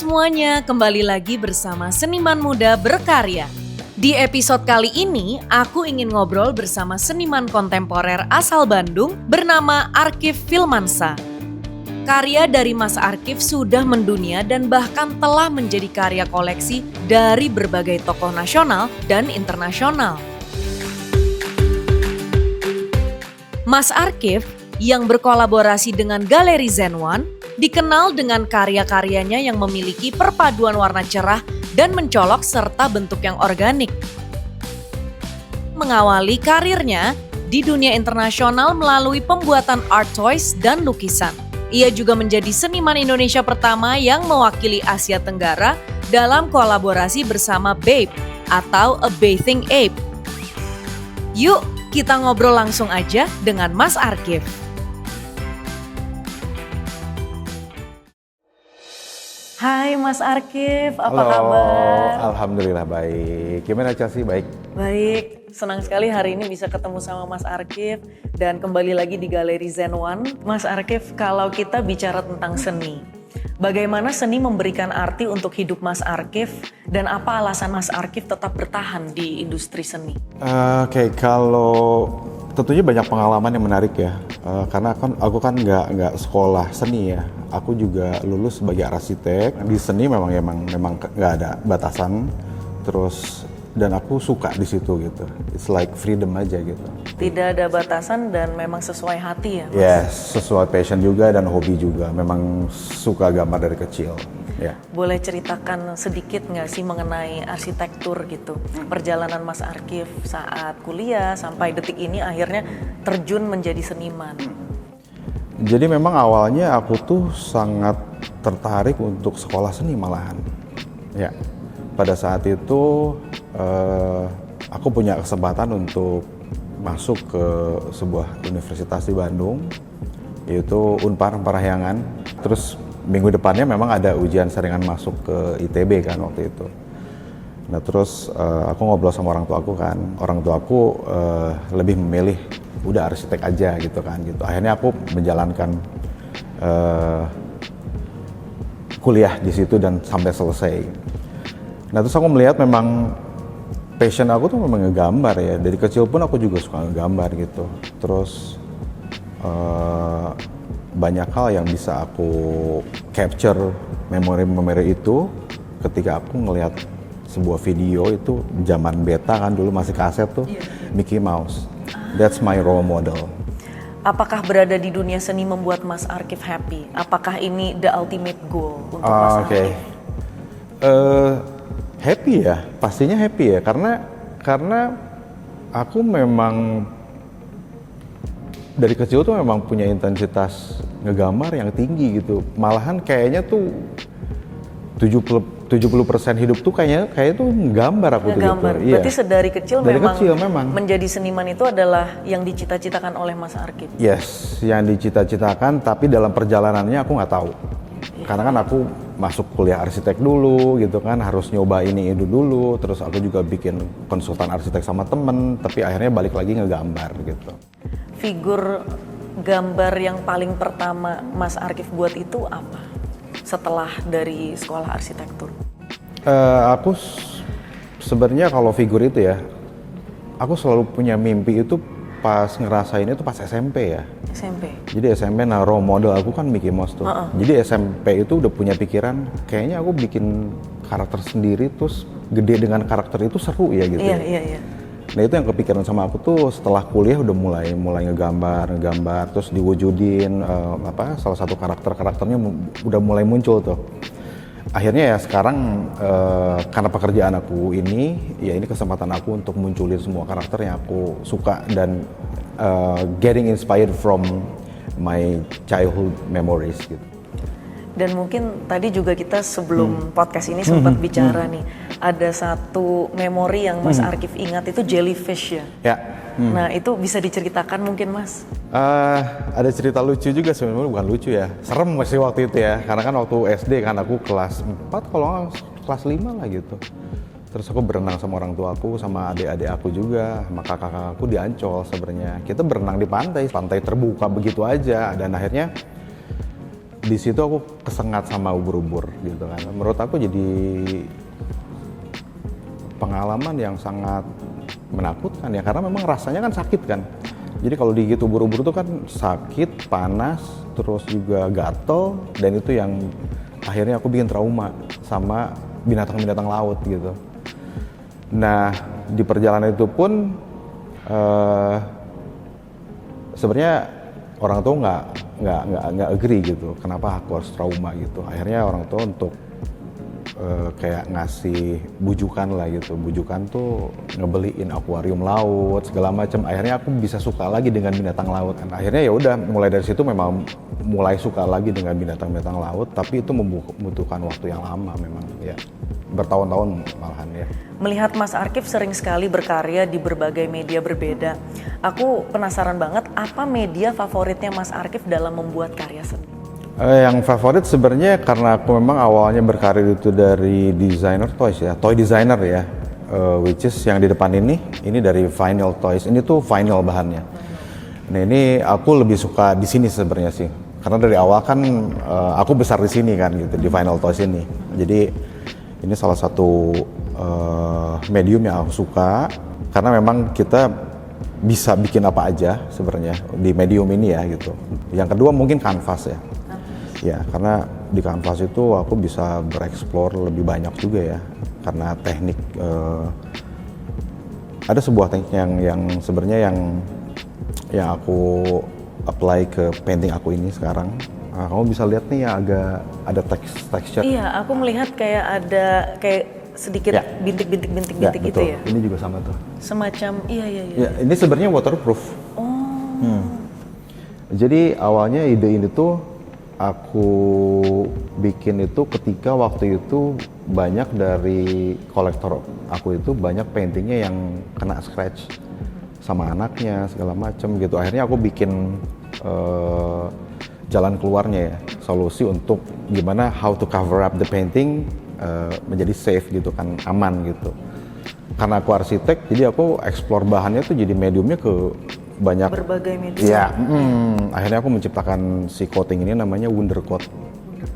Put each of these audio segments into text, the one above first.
semuanya, kembali lagi bersama Seniman Muda Berkarya. Di episode kali ini, aku ingin ngobrol bersama seniman kontemporer asal Bandung bernama Arkif Filmansa. Karya dari Mas Arkif sudah mendunia dan bahkan telah menjadi karya koleksi dari berbagai tokoh nasional dan internasional. Mas Arkif yang berkolaborasi dengan Galeri Zen One dikenal dengan karya-karyanya yang memiliki perpaduan warna cerah dan mencolok serta bentuk yang organik. Mengawali karirnya di dunia internasional melalui pembuatan art toys dan lukisan. Ia juga menjadi seniman Indonesia pertama yang mewakili Asia Tenggara dalam kolaborasi bersama Babe atau A Bathing Ape. Yuk, kita ngobrol langsung aja dengan Mas Arkif. Hai Mas Arkif, apa kabar? Alhamdulillah baik. Gimana Chelsea, baik? Baik, senang sekali hari ini bisa ketemu sama Mas Arkif dan kembali lagi di Galeri Zen One. Mas Arkif, kalau kita bicara tentang seni, bagaimana seni memberikan arti untuk hidup Mas Arkif dan apa alasan Mas Arkif tetap bertahan di industri seni? Oke, kalau tentunya banyak pengalaman yang menarik ya, karena aku kan nggak sekolah seni ya. Aku juga lulus sebagai arsitek. Di seni memang nggak ada batasan. Terus dan aku suka di situ gitu. It's like freedom aja gitu. Tidak ada batasan dan memang sesuai hati ya, Mas? Yes, sesuai passion juga dan hobi juga. Memang suka gambar dari kecil. Ya. Boleh ceritakan sedikit nggak sih mengenai arsitektur gitu? Perjalanan Mas Arkif saat kuliah sampai detik ini akhirnya terjun menjadi seniman. Jadi memang awalnya aku tuh sangat tertarik untuk sekolah seni malahan. Ya, pada saat itu aku punya kesempatan untuk masuk ke sebuah universitas di Bandung, yaitu Unpar Parahyangan. Terus minggu depannya memang ada ujian saringan masuk ke ITB kan waktu itu. Nah terus aku ngobrol sama orang tua aku kan, orang tua aku lebih memilih udah arsitek aja gitu kan gitu. Akhirnya aku menjalankan kuliah di situ dan sampai selesai. Nah terus aku melihat memang passion aku tuh memang ngegambar ya. Dari kecil pun aku juga suka ngegambar gitu. Terus banyak hal yang bisa aku capture memori-memori itu ketika aku ngelihat sebuah video itu zaman beta kan dulu masih kaset tuh, Mickey Mouse. That's my role model. Apakah berada di dunia seni membuat Mas Arkif happy? Apakah ini the ultimate goal untuk Mas Arkif? Happy ya, pastinya happy ya, karena aku memang dari kecil tuh memang punya intensitas ngegambar yang tinggi gitu. Malahan kayaknya tuh 70% hidup tuh kayaknya tuh nggambar aku tuh gitu. Berarti sedari kecil memang menjadi seniman itu adalah yang dicita-citakan oleh Mas Arkif. Yes, yang dicita-citakan, tapi dalam perjalanannya aku nggak tahu. Karena kan aku masuk kuliah arsitek dulu gitu kan, harus nyoba ini itu dulu. Terus aku juga bikin konsultan arsitek sama temen, tapi akhirnya balik lagi ngegambar gitu. Figur gambar yang paling pertama Mas Arkif buat itu apa? Setelah dari sekolah arsitektur? Aku sebenarnya kalau figur itu ya, aku selalu punya mimpi itu pas ngerasain itu pas SMP ya. SMP? Jadi SMP, nah role model aku kan Mickey Mouse tuh. Jadi SMP itu udah punya pikiran, kayaknya aku bikin karakter sendiri terus gede dengan karakter itu seru ya gitu. Iya. Nah itu yang kepikiran sama aku tuh setelah kuliah udah mulai ngegambar terus diwujudin salah satu karakternya udah mulai muncul tuh. Akhirnya ya sekarang karena pekerjaan aku ini kesempatan aku untuk munculin semua karakter yang aku suka dan getting inspired from my childhood memories gitu. Dan mungkin tadi juga kita sebelum podcast ini sempat bicara nih, ada satu memori yang Mas Arkif ingat itu jellyfish ya? Ya. Nah itu bisa diceritakan mungkin Mas? Ada cerita lucu juga sebenarnya, bukan lucu ya, serem masih waktu itu ya, karena kan waktu SD kan aku kelas 4 kalau nggak kelas 5 lah gitu. Terus aku berenang sama orang tua aku, sama adik-adik aku juga, sama kakak-kakak aku di Ancol sebenarnya. Kita berenang di pantai terbuka begitu aja, dan akhirnya di situ aku kesengat sama ubur-ubur gitu kan. Menurut aku jadi pengalaman yang sangat menakutkan ya, karena memang rasanya kan sakit kan. Jadi kalau digigit ubur-ubur itu kan sakit, panas, terus juga gatel, dan itu yang akhirnya aku bikin trauma sama binatang-binatang laut gitu. Nah, di perjalanan itu pun sebenarnya orang tua nggak agree gitu, kenapa aku harus trauma gitu. Akhirnya orang tua untuk kayak ngasih bujukan lah gitu. Bujukan tuh ngebeliin akuarium laut segala macam. Akhirnya aku bisa suka lagi dengan binatang laut. Dan akhirnya ya udah, mulai dari situ memang mulai suka lagi dengan binatang-binatang laut. Tapi itu membutuhkan waktu yang lama memang ya, bertahun-tahun malahan ya. Melihat Mas Arkif sering sekali berkarya di berbagai media berbeda, aku penasaran banget apa media favoritnya Mas Arkif dalam membuat karya seni? Yang favorit sebenarnya karena aku memang awalnya berkarir itu dari designer toys ya, toy designer ya, which is yang di depan ini dari vinyl toys. Ini tuh vinyl bahannya. Nah ini aku lebih suka di sini sebenarnya sih, karena dari awal kan aku besar di sini kan gitu, di vinyl toys ini. Jadi ini salah satu medium yang aku suka, karena memang kita bisa bikin apa aja sebenarnya di medium ini ya gitu. Yang kedua mungkin kanvas ya. Ya, karena di kanvas itu aku bisa bereksplor lebih banyak juga ya, karena teknik ada sebuah teknik yang sebenarnya yang aku apply ke painting aku ini sekarang. Nah, kamu bisa lihat nih ya, agak ada texture. Iya, aku melihat kayak ada kayak sedikit bintik-bintik Ya, gitu ya. Ini juga sama tuh. Semacam iya. Ya, ini sebenarnya waterproof. Jadi awalnya ide ini tuh aku bikin itu ketika waktu itu banyak dari kolektor aku itu banyak paintingnya yang kena scratch sama anaknya segala macem gitu. Akhirnya aku bikin jalan keluarnya ya, solusi untuk gimana how to cover up the painting menjadi safe gitu kan, aman gitu. Karena aku arsitek, jadi aku explore bahannya tuh jadi mediumnya ke banyak berbagai media. Ya, akhirnya aku menciptakan si coating ini namanya Wundercoat.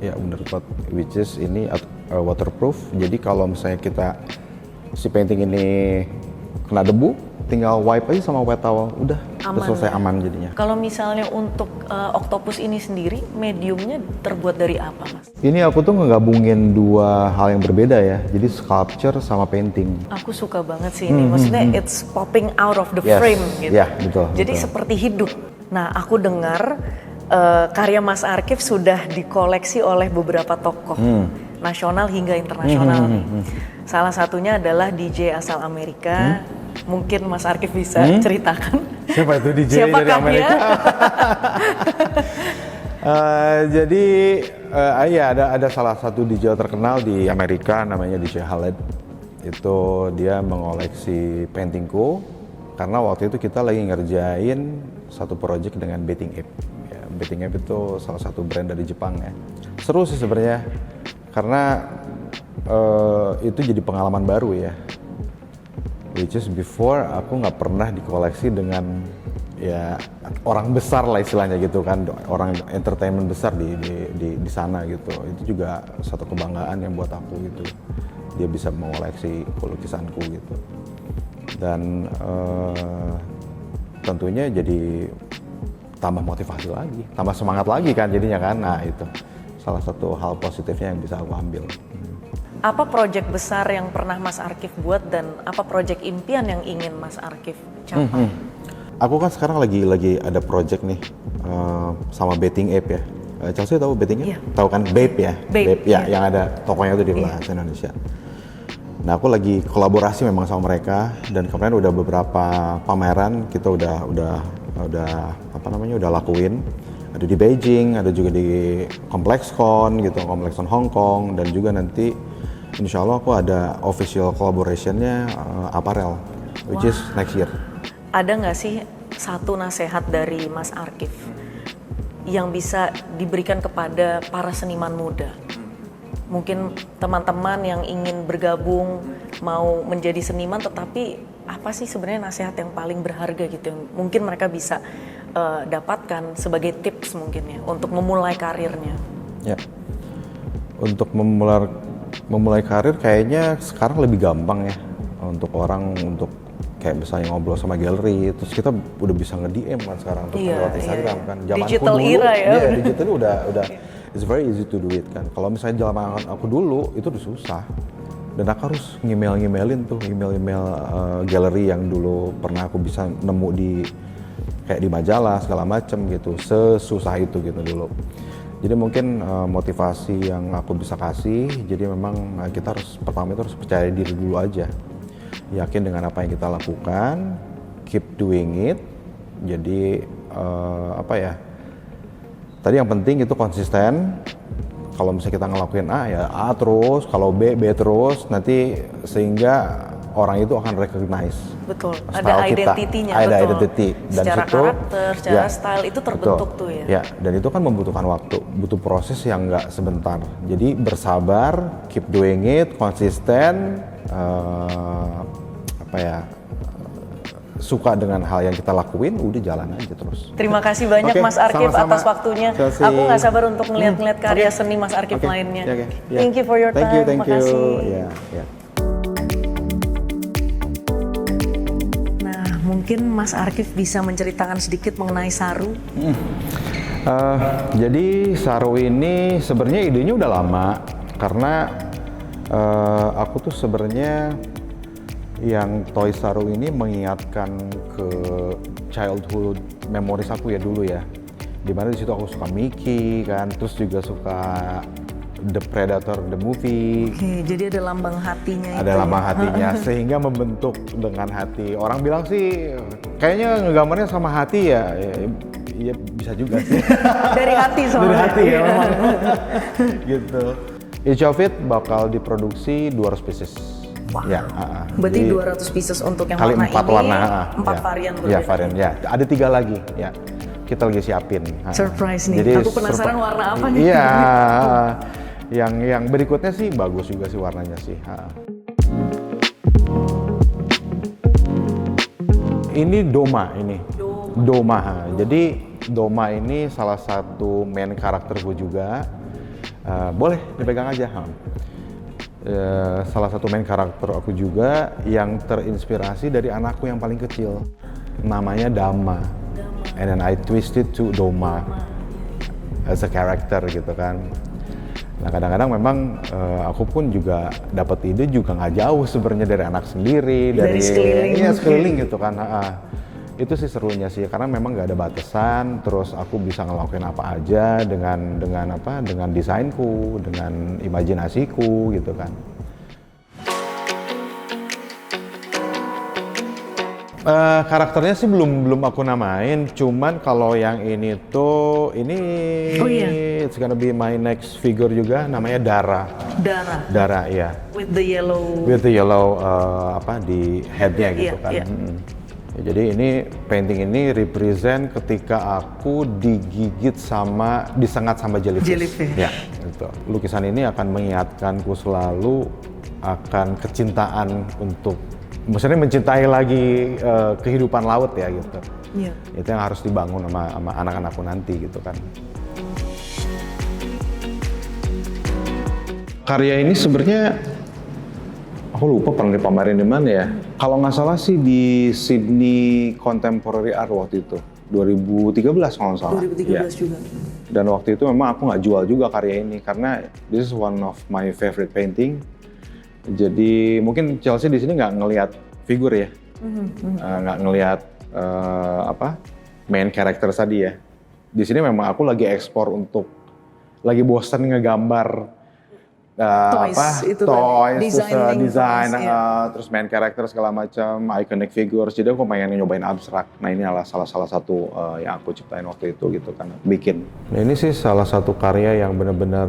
Ya, Wundercoat, which is ini waterproof. Jadi kalau misalnya kita si painting ini kena debu, tinggal wipe aja sama wet towel, udah selesai, aman jadinya. Kalau misalnya untuk Octopus ini sendiri, mediumnya terbuat dari apa, Mas? Ini aku tuh ngegabungin dua hal yang berbeda ya, jadi sculpture sama painting. Aku suka banget sih ini, maksudnya it's popping out of the frame gitu. Ya, betul. Jadi betul. seperti hidup. Nah, aku dengar karya Mas Arkif sudah dikoleksi oleh beberapa tokoh nasional hingga internasional nih. Salah satunya adalah DJ asal Amerika. Mungkin Mas Arkif bisa ceritakan. Siapa itu DJ dari Amerika? Jadi ya ada salah satu DJ terkenal di Amerika namanya DJ Khaled. Itu dia mengoleksi paintingku karena waktu itu kita lagi ngerjain satu project dengan Bathing Ape. Ya, Bathing Ape itu salah satu brand dari Jepang ya. Seru sih sebenarnya karena itu jadi pengalaman baru ya. Which is before aku nggak pernah dikoleksi dengan ya orang besar lah istilahnya gitu kan, orang entertainment besar di sana gitu. Itu juga satu kebanggaan yang buat aku gitu. Dia bisa mengoleksi lukisanku gitu. Dan tentunya jadi tambah motivasi lagi, tambah semangat lagi kan jadinya kan. Nah itu salah satu hal positifnya yang bisa aku ambil. Apa proyek besar yang pernah Mas Arkif buat dan apa proyek impian yang ingin Mas Arkif capai? Aku kan sekarang lagi ada project nih sama Bathing Ape ya. Chelsea tahu Bathing Ape? Iya. Tahu kan Bape ya? Bape, ya, iya. yang ada tokonya itu di bahasa Indonesia. Nah, aku lagi kolaborasi memang sama mereka dan kemarin udah beberapa pameran kita udah lakuin. Ada di Beijing, ada juga di ComplexCon gitu, ComplexCon Hong Kong, dan juga nanti insya Allah aku ada official collaborationnya apparel, which is next year. Ada nggak sih satu nasihat dari Mas Arkif yang bisa diberikan kepada para seniman muda? Mungkin teman-teman yang ingin bergabung, mau menjadi seniman, tetapi apa sih sebenarnya nasihat yang paling berharga gitu yang mungkin mereka bisa dapatkan sebagai tips mungkin ya untuk memulai karirnya? Ya, untuk memulai karir kayaknya sekarang lebih gampang ya untuk orang untuk kayak misalnya ngobrol sama galeri, terus kita udah bisa nge-DM kan sekarang untuk lewat Instagram kan. Zamanku Digital dulu, era ya. Iya, digital udah it's very easy to do it kan. Kalau misalnya zaman aku dulu itu udah susah. Dan aku harus emailin tuh email galeri yang dulu pernah aku bisa nemu di kayak di majalah segala macem gitu, sesusah itu gitu dulu. Jadi mungkin motivasi yang aku bisa kasih, jadi memang kita pertama itu harus percaya diri dulu aja. Yakin dengan apa yang kita lakukan, keep doing it. Jadi tadi yang penting itu konsisten. Kalau misalnya kita ngelakuin A ya A terus, kalau B terus, nanti sehingga orang itu akan recognize. Betul, ada identitinya. Ada betul. identity. Dan secara situ, karakter, secara style itu terbentuk betul. tuh ya. Ya, dan itu kan membutuhkan waktu, butuh proses yang nggak sebentar. Jadi bersabar, keep doing it, konsisten, suka dengan hal yang kita lakuin, udah jalan aja terus. Terima kasih banyak Mas Arkif atas waktunya. Aku nggak sabar untuk melihat karya seni Mas Arkif lainnya. Thank you for your time. Thank you. Yeah. Nah, mungkin Mas Arkif bisa menceritakan sedikit mengenai Saru. Jadi Saru ini sebenarnya idenya udah lama karena aku tuh sebenarnya yang Toy Saru ini mengingatkan ke childhood memories aku ya dulu ya. Dimana di situ aku suka Mickey kan, terus juga suka The Predator the movie. Oke, jadi ada lambang hatinya. Ada lambang hatinya sehingga membentuk dengan hati. Orang bilang sih kayaknya ngegambarnya sama hati ya. Iya bisa juga sih. Dari hati soalnya. Dari hati ya memang. Gitu. Each of it bakal diproduksi 200 pieces. Wow. Ya, berarti 200 pieces untuk yang kali warna 4 ini, warna, 4 varian berbeda. Ya, varian ya. Ada 3 lagi, ya. Kita lagi siapin. Surprise nih. Jadi, aku penasaran warna apa nih. Iya. Yang berikutnya sih bagus juga sih warnanya sih. Ini Doma ini. Doma. Jadi Doma ini salah satu main karakterku juga. Boleh dipegang aja. Salah satu main karakter aku juga yang terinspirasi dari anakku yang paling kecil, namanya Dama. And then I twisted to Doma as a character gitu kan. Nah kadang-kadang memang aku pun juga dapat ide juga nggak jauh sebenarnya dari anak sendiri, dari sekeliling gitu kan. Itu sih serunya sih karena memang nggak ada batasan, terus aku bisa ngelakuin apa aja dengan desainku, dengan imajinasiku gitu kan. Karakternya sih belum aku namain, cuman kalau yang ini it's gonna be my next figure juga, namanya Dara ya. With the yellow di headnya gitu kan. Jadi ini painting ini represent ketika aku disengat sama jellyfish. Ya, gitu. Lukisan ini akan mengingatkanku selalu akan kecintaan untuk, maksudnya mencintai lagi kehidupan laut ya gitu. Yeah. Itu yang harus dibangun sama anak-anakku nanti gitu kan. Karya ini sebenarnya aku lupa pernah dipamerin di mana ya. Kalau nggak salah sih di Sydney Contemporary Art waktu itu, 2013 kalau nggak salah. 2013 ya. Juga. Dan waktu itu memang aku nggak jual juga karya ini karena this is one of my favorite painting. Jadi mungkin Chelsea di sini nggak ngelihat figur ya, nggak ngelihat main character tadi ya. Di sini memang aku lagi ekspor untuk lagi bosan ngegambar. Toys, desain, terus main karakter segala macam, iconic figures. Jadi aku pengen nyobain abstrak. Nah ini adalah salah satu yang aku ciptain waktu itu gitu kan, bikin. Nah ini sih salah satu karya yang benar-benar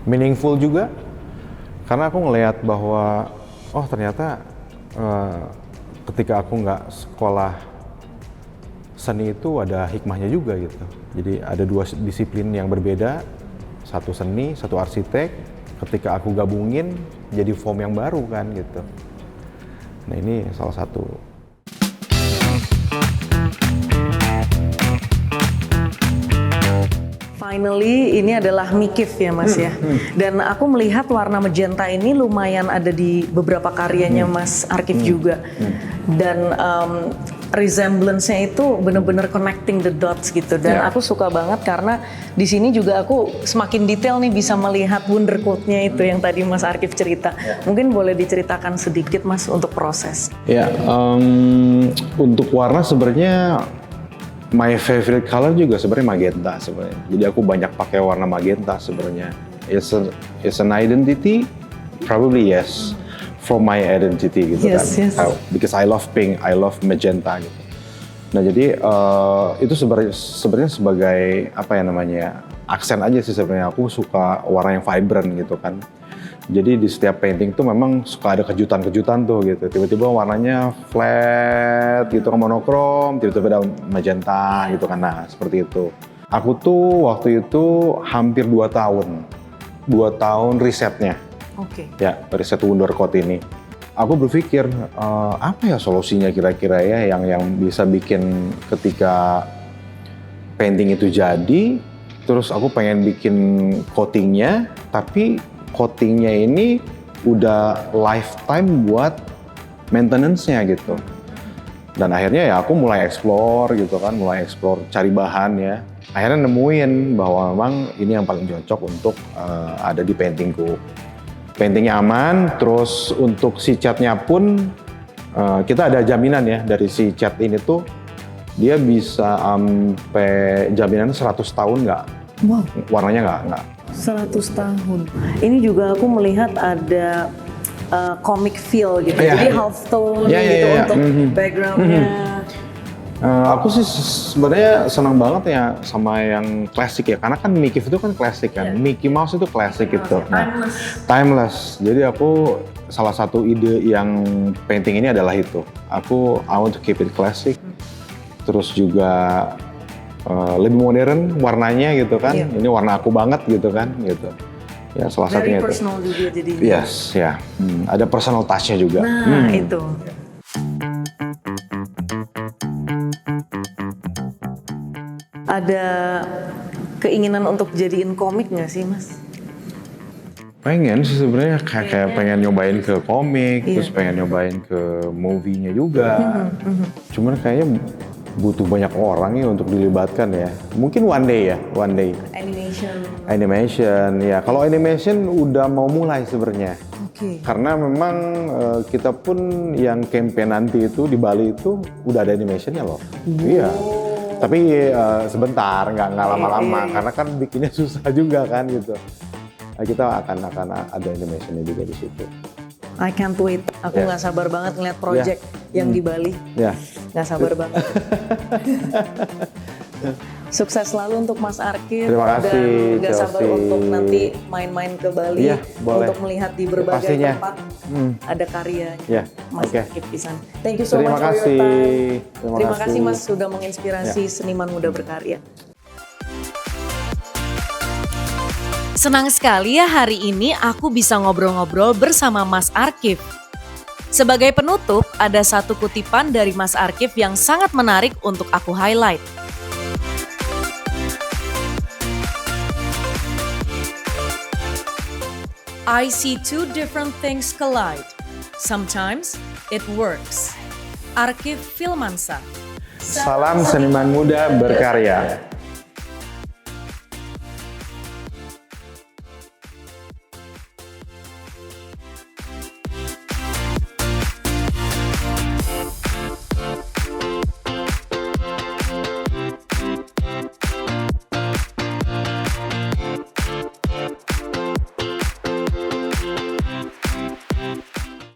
meaningful juga. Karena aku ngelihat bahwa ternyata ketika aku nggak sekolah seni itu ada hikmahnya juga gitu. Jadi ada 2 disiplin yang berbeda. Satu seni, satu arsitek, ketika aku gabungin jadi form yang baru kan gitu. Nah ini salah satu. Finally, ini adalah Mikif ya Mas ya. Dan aku melihat warna magenta ini lumayan ada di beberapa karyanya Mas Arkif juga. Dan resemblance-nya itu bener-bener connecting the dots gitu. Dan aku suka banget karena di sini juga aku semakin detail nih bisa melihat wonder quote-nya itu yang tadi Mas Arkif cerita. Mungkin boleh diceritakan sedikit Mas untuk proses. Ya, untuk warna sebenarnya my favorite color juga sebenarnya magenta sebenarnya. Jadi aku banyak pakai warna magenta sebenarnya. It's an identity, probably yes, for my identity gitu kan. Yes. Because I love pink, I love magenta gitu. Nah jadi itu sebenarnya sebagai apa ya namanya aksen aja sih sebenarnya. Aku suka warna yang vibrant gitu kan. Jadi di setiap painting tuh memang suka ada kejutan-kejutan tuh gitu. Tiba-tiba warnanya flat gitu kan, monokrom, tiba-tiba ada magenta gitu kan. Nah seperti itu. Aku tuh waktu itu hampir 2 tahun. 2 tahun risetnya. Oke. Ya, riset wonder quote ini. Aku berpikir apa ya solusinya kira-kira ya yang bisa bikin ketika painting itu jadi, terus aku pengen bikin coatingnya, tapi coatingnya ini udah lifetime buat maintenance-nya gitu. Dan akhirnya ya aku mulai explore gitu kan, cari bahan ya. Akhirnya nemuin bahwa memang ini yang paling cocok untuk ada di paintingku. Paintingnya aman, terus untuk si catnya pun kita ada jaminan ya dari si cat ini tuh dia bisa sampai jaminan 100 tahun nggak. Wow. Warnanya nggak. 100 tahun. Ini juga aku melihat ada comic feel gitu. Jadi half tone gitu untuk backgroundnya. Aku sih sebenarnya senang banget ya sama yang klasik ya, karena kan Mikif itu kan klasik kan, Mickey Mouse itu klasik gitu. Nah, timeless. Jadi aku salah satu ide yang painting ini adalah itu. I want to keep it classic. Terus juga lebih modern warnanya gitu kan. Ini warna aku banget gitu kan gitu. Ya salah satunya itu. Very personal juga jadinya. Yes, ya. Ada personal touch-nya juga. Nah, itu. Ada keinginan untuk jadiin komik nggak sih Mas? Pengen sih sebenarnya kayak pengen nyobain ke komik, terus pengen nyobain ke movie-nya juga. Cuman kayaknya butuh banyak orang ya untuk dilibatkan ya. Mungkin one day. Animation ya. Kalau animation udah mau mulai sebenarnya. Karena memang kita pun yang campaign nanti itu di Bali itu udah ada animationnya loh. Iya. Tapi sebentar, nggak lama-lama, karena kan bikinnya susah juga kan gitu. Nah, kita akan ada animationnya juga di situ. I can't wait. Aku nggak sabar banget ngeliat project yang di Bali. Nggak sabar banget. Sukses selalu untuk Mas Arkif. Terima kasih. Dan nggak sabar untuk nanti main-main ke Bali untuk melihat di berbagai tempat ada karyanya Mas Arkif di sana. Thank you so much for your time. Terima kasih Mas sudah menginspirasi seniman muda berkarya. Senang sekali ya hari ini aku bisa ngobrol-ngobrol bersama Mas Arkif. Sebagai penutup, ada satu kutipan dari Mas Arkif yang sangat menarik untuk aku highlight. I see two different things collide. Sometimes it works. Arkif Filmansyah. Salam seniman muda berkarya.